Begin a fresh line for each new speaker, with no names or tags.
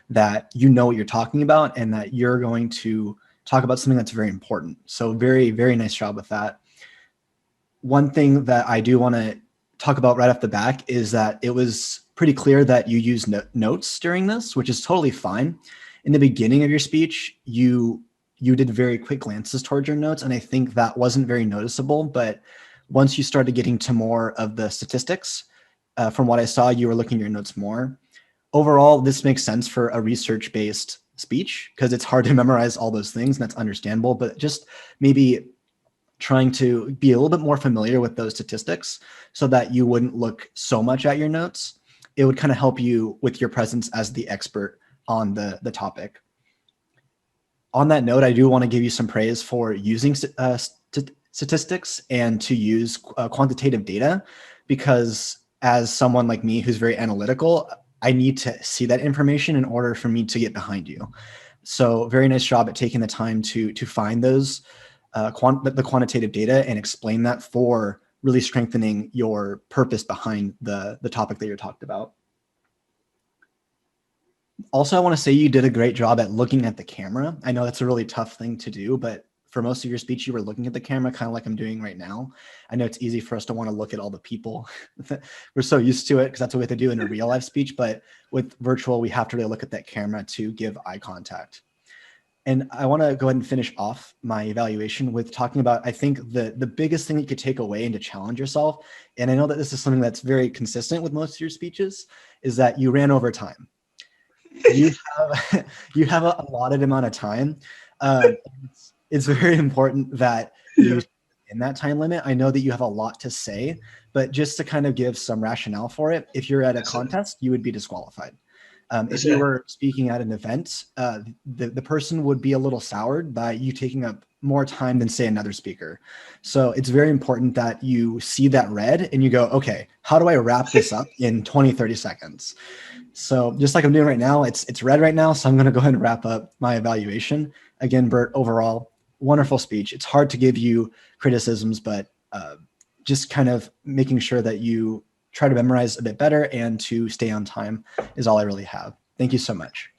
that you know what you're talking about and that you're going to talk about something that's very important. So very, very nice job with that. One thing that I do want to talk about right off the back is that it was pretty clear that you used notes during this, which is totally fine. In the beginning of your speech, you did very quick glances towards your notes, and I think that wasn't very noticeable. But once you started getting to more of the statistics, from what I saw, you were looking at your notes more. Overall, this makes sense for a research-based speech because it's hard to memorize all those things, and that's understandable. But just maybe trying to be a little bit more familiar with those statistics so that you wouldn't look so much at your notes. It would kind of help you with your presence as the expert on the topic. On that note, I do want to give you some praise for using statistics and to use quantitative data, because as someone like me who's very analytical, I need to see that information in order for me to get behind you. So very nice job at taking the time to find those the quantitative data and explain that for really strengthening your purpose behind the topic that you're talked about. Also, I want to say you did a great job at looking at the camera. I know that's a really tough thing to do, but for most of your speech, you were looking at the camera, kind of like I'm doing right now. I know it's easy for us to want to look at all the people. We're so used to it because that's what we have to do in a real life speech. But with virtual, we have to really look at that camera to give eye contact. And I want to go ahead and finish off my evaluation with talking about, I think, the biggest thing that you could take away and to challenge yourself, and I know that this is something that's very consistent with most of your speeches, is that you ran over time. You have a allotted amount of time. It's very important that you in that time limit. I know that you have a lot to say, but just to kind of give some rationale for it, if you're at a contest, you would be disqualified. If you were speaking at an event, the person would be a little soured by you taking up more time than, say, another speaker. So it's very important that you see that red and you go, okay, how do I wrap this up in 20, 30 seconds? So just like I'm doing right now, it's red right now. So I'm going to go ahead and wrap up my evaluation. Again, Bert, overall, wonderful speech. It's hard to give you criticisms, but just kind of making sure that you try to memorize a bit better and to stay on time is all I really have. Thank you so much.